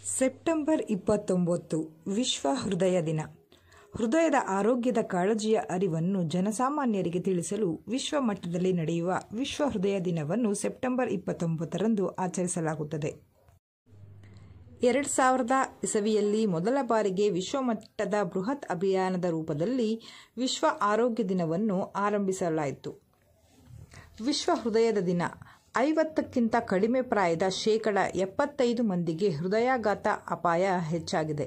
September 29 ವಿಶ್ವ ಹೃದಯ ದಿನ. ಹೃದಯದ ಆರೋಗ್ಯದ ಕಾಳಜಿಯ ಅರಿವನ್ನು ಜನಸಾಮಾನ್ಯರಿಗೆ ತಿಳಿಸಲು ವಿಶ್ವ ಮಟ್ಟದಲ್ಲಿ ನಡೆಯುವ ವಿಶ್ವ ಹೃದಯ ದಿನವನ್ನು ಸೆಪ್ಟೆಂಬರ್ 29ರಂದು ಆಚರಿಸಲಾಗುತ್ತದೆ. 2000 ಇಸವಿಯಲ್ಲಿ ಮೊದಲ ಬಾರಿಗೆ ವಿಶ್ವಮಟ್ಟದ ಬೃಹತ್ ಅಭಿಯಾನದ ರೂಪದಲ್ಲಿ ವಿಶ್ವ ಆರೋಗ್ಯ ದಿನವನ್ನು ಆರಂಭಿಸಲಾಯಿತು. ವಿಶ್ವ ಹೃದಯದ ದಿನ 50ಕ್ಕಿಂತ ಕಡಿಮೆ ಪ್ರಾಯದ 75% ಮಂದಿಗೆ ಹೃದಯಾಘಾತ ಅಪಾಯ ಹೆಚ್ಚಾಗಿದೆ.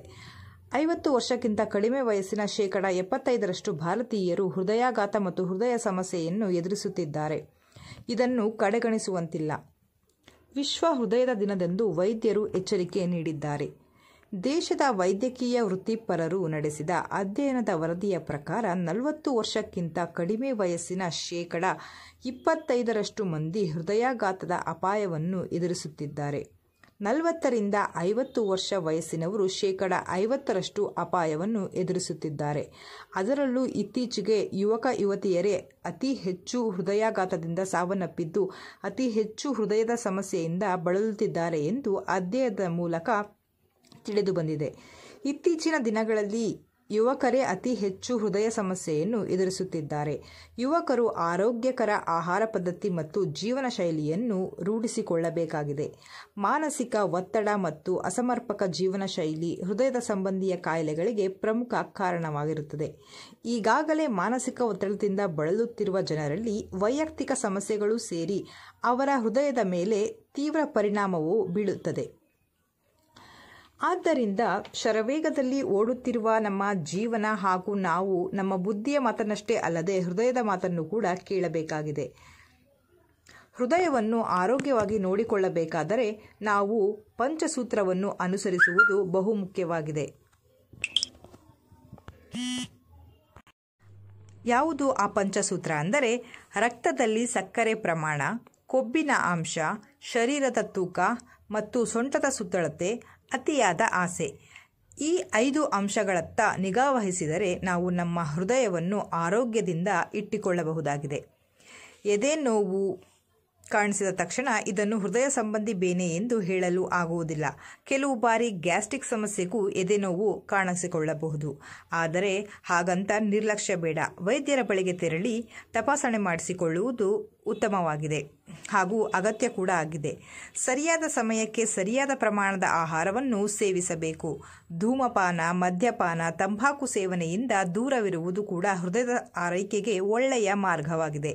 50 ವರ್ಷಕ್ಕಿಂತ ಕಡಿಮೆ ವಯಸ್ಸಿನ 75% ಭಾರತೀಯರು ಹೃದಯಾಘಾತ ಮತ್ತು ಹೃದಯ ಸಮಸ್ಯೆಯನ್ನು ಎದುರಿಸುತ್ತಿದ್ದಾರೆ. ಇದನ್ನು ಕಡೆಗಣಿಸುವಂತಿಲ್ಲ. ವಿಶ್ವ ಹೃದಯದ ದಿನದಂದು ವೈದ್ಯರು ಎಚ್ಚರಿಕೆ ನೀಡಿದ್ದಾರೆ. ದೇಶದ ವೈದ್ಯಕೀಯ ವೃತ್ತಿಪರರು ನಡೆಸಿದ ಅಧ್ಯಯನದ ವರದಿಯ ಪ್ರಕಾರ 40 ವರ್ಷಕ್ಕಿಂತ ಕಡಿಮೆ ವಯಸ್ಸಿನ 25% ಮಂದಿ ಹೃದಯಾಘಾತದ ಅಪಾಯವನ್ನು ಎದುರಿಸುತ್ತಿದ್ದಾರೆ. 40 ರಿಂದ 50 ವರ್ಷ ವಯಸ್ಸಿನವರು 50% ಅಪಾಯವನ್ನು ಎದುರಿಸುತ್ತಿದ್ದಾರೆ. ಅದರಲ್ಲೂ ಇತ್ತೀಚೆಗೆ ಯುವಕ-ಯುವತಿಯರೇ ಅತಿ ಹೆಚ್ಚು ಹೃದಯಾಘಾತದಿಂದ ಸಾವನ್ನಪ್ಪಿದ್ದು ಅತಿ ಹೆಚ್ಚು ಹೃದಯದ ಸಮಸ್ಯೆಯಿಂದ ಬಳಲುತ್ತಿದ್ದಾರೆ ಎಂದು ಅಧ್ಯಯನದ ಮೂಲಕ ತಿಳಿದುಬಂದಿದೆ. ಇತ್ತೀಚಿನ ದಿನಗಳಲ್ಲಿ ಯುವಕರೇ ಅತಿ ಹೆಚ್ಚು ಹೃದಯ ಸಮಸ್ಯೆಯನ್ನು ಎದುರಿಸುತ್ತಿದ್ದಾರೆ. ಯುವಕರು ಆರೋಗ್ಯಕರ ಆಹಾರ ಪದ್ಧತಿ ಮತ್ತು ಜೀವನ ಶೈಲಿಯನ್ನು ರೂಢಿಸಿಕೊಳ್ಳಬೇಕಾಗಿದೆ. ಮಾನಸಿಕ ಒತ್ತಡ ಮತ್ತು ಅಸಮರ್ಪಕ ಜೀವನ ಶೈಲಿ ಹೃದಯದ ಸಂಬಂಧಿಯ ಕಾಯಿಲೆಗಳಿಗೆ ಪ್ರಮುಖ ಕಾರಣವಾಗಿರುತ್ತದೆ. ಈಗಾಗಲೇ ಮಾನಸಿಕ ಒತ್ತಡದಿಂದ ಬಳಲುತ್ತಿರುವ ಜನರಲ್ಲಿ ವೈಯಕ್ತಿಕ ಸಮಸ್ಯೆಗಳು ಸೇರಿ ಅವರ ಹೃದಯದ ಮೇಲೆ ತೀವ್ರ ಪರಿಣಾಮವು ಬೀಳುತ್ತದೆ. ಆದ್ದರಿಂದ ಶರವೇಗದಲ್ಲಿ ಓಡುತ್ತಿರುವ ನಮ್ಮ ಜೀವನ ಹಾಗೂ ನಾವು ನಮ್ಮ ಬುದ್ಧಿಯ ಮಾತನ್ನಷ್ಟೇ ಅಲ್ಲದೆ ಹೃದಯದ ಮಾತನ್ನು ಕೂಡ ಕೇಳಬೇಕಾಗಿದೆ. ಹೃದಯವನ್ನು ಆರೋಗ್ಯವಾಗಿ ನೋಡಿಕೊಳ್ಳಬೇಕಾದರೆ ನಾವು ಪಂಚಸೂತ್ರವನ್ನು ಅನುಸರಿಸುವುದು ಬಹುಮುಖ್ಯವಾಗಿದೆ. ಯಾವುದು ಆ ಪಂಚಸೂತ್ರ ಅಂದರೆ ರಕ್ತದಲ್ಲಿ ಸಕ್ಕರೆ ಪ್ರಮಾಣ, ಕೊಬ್ಬಿನ ಅಂಶ, ಶರೀರದ ತೂಕ ಮತ್ತು ಸೊಂಟದ ಸುತ್ತಳತೆ, ಅತಿಯಾದ ಆಸೆ. ಈ 5 ಅಂಶಗಳತ್ತ ನಿಗಾವಹಿಸಿದರೆ ನಾವು ನಮ್ಮ ಹೃದಯವನ್ನು ಆರೋಗ್ಯದಿಂದ ಇಟ್ಟುಕೊಳ್ಳಬಹುದಾಗಿದೆ. ಎದೆ ನೋವು ಕಾಣಿಸಿದ ತಕ್ಷಣ ಇದನ್ನು ಹೃದಯ ಸಂಬಂಧಿ ಬೇನೆ ಎಂದು ಹೇಳಲು ಆಗುವುದಿಲ್ಲ. ಕೆಲವು ಬಾರಿ ಗ್ಯಾಸ್ಟ್ರಿಕ್ ಸಮಸ್ಯೆಗೂ ಎದೆ ನೋವು ಕಾಣಿಸಿಕೊಳ್ಳಬಹುದು. ಆದರೆ ಹಾಗಂತ ನಿರ್ಲಕ್ಷ್ಯ ಬೇಡ. ವೈದ್ಯರ ಬಳಿಗೆ ತೆರಳಿ ತಪಾಸಣೆ ಮಾಡಿಸಿಕೊಳ್ಳುವುದು ಉತ್ತಮವಾಗಿದೆ ಹಾಗೂ ಅಗತ್ಯ ಕೂಡ ಆಗಿದೆ. ಸರಿಯಾದ ಸಮಯಕ್ಕೆ ಸರಿಯಾದ ಪ್ರಮಾಣದ ಆಹಾರವನ್ನು ಸೇವಿಸಬೇಕು. ಧೂಮಪಾನ, ಮದ್ಯಪಾನ, ತಂಬಾಕು ಸೇವನೆಯಿಂದ ದೂರವಿರುವುದು ಕೂಡ ಹೃದಯದ ಆರೈಕೆಗೆ ಒಳ್ಳೆಯ ಮಾರ್ಗವಾಗಿದೆ.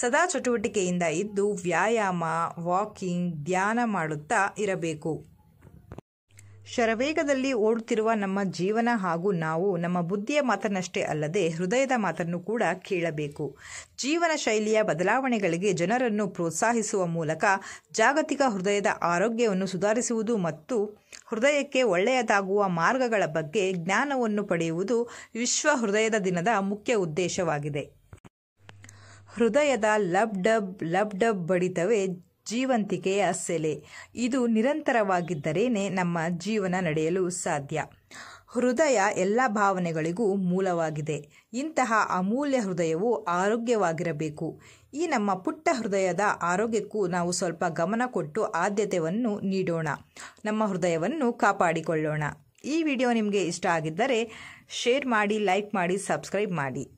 ಸದಾ ಚಟುವಟಿಕೆಯಿಂದ ಇದ್ದು ವ್ಯಾಯಾಮ, ವಾಕಿಂಗ್, ಧ್ಯಾನ ಮಾಡುತ್ತಾ ಇರಬೇಕು. ಶರವೇಗದಲ್ಲಿ ಓಡುತ್ತಿರುವ ನಮ್ಮ ಜೀವನ ಹಾಗೂ ನಾವು ನಮ್ಮ ಬುದ್ಧಿಯ ಮಾತನ್ನಷ್ಟೇ ಅಲ್ಲದೆ ಹೃದಯದ ಮಾತನ್ನು ಕೂಡ ಕೇಳಬೇಕು. ಜೀವನ ಶೈಲಿಯ ಬದಲಾವಣೆಗಳಿಗೆ ಜನರನ್ನು ಪ್ರೋತ್ಸಾಹಿಸುವ ಮೂಲಕ ಜಾಗತಿಕ ಹೃದಯದ ಆರೋಗ್ಯವನ್ನು ಸುಧಾರಿಸುವುದು ಮತ್ತು ಹೃದಯಕ್ಕೆ ಒಳ್ಳೆಯದಾಗುವ ಮಾರ್ಗಗಳ ಬಗ್ಗೆ ಜ್ಞಾನವನ್ನು ಪಡೆಯುವುದು ವಿಶ್ವ ಹೃದಯದ ದಿನದ ಮುಖ್ಯ ಉದ್ದೇಶವಾಗಿದೆ. ಹೃದಯದ ಲಬ್ ಡಬ್ ಬಡಿತವೇ ಜೀವಂತಿಕೆಯ ಸೆಲೆ. ಇದು ನಿರಂತರವಾಗಿದ್ದರೇನೆ ನಮ್ಮ ಜೀವನ ನಡೆಯಲು ಸಾಧ್ಯ. ಹೃದಯ ಎಲ್ಲ ಭಾವನೆಗಳಿಗೂ ಮೂಲವಾಗಿದೆ. ಇಂತಹ ಅಮೂಲ್ಯ ಹೃದಯವು ಆರೋಗ್ಯವಾಗಿರಬೇಕು. ಈ ನಮ್ಮ ಪುಟ್ಟ ಹೃದಯದ ಆರೋಗ್ಯಕ್ಕೂ ನಾವು ಸ್ವಲ್ಪ ಗಮನ ಕೊಟ್ಟು ಆದ್ಯತೆಯನ್ನು ನೀಡೋಣ. ನಮ್ಮ ಹೃದಯವನ್ನು ಕಾಪಾಡಿಕೊಳ್ಳೋಣ. ಈ ವಿಡಿಯೋ ನಿಮಗೆ ಇಷ್ಟ ಆಗಿದ್ದರೆ ಶೇರ್ ಮಾಡಿ, ಲೈಕ್ ಮಾಡಿ, ಸಬ್ಸ್ಕ್ರೈಬ್ ಮಾಡಿ.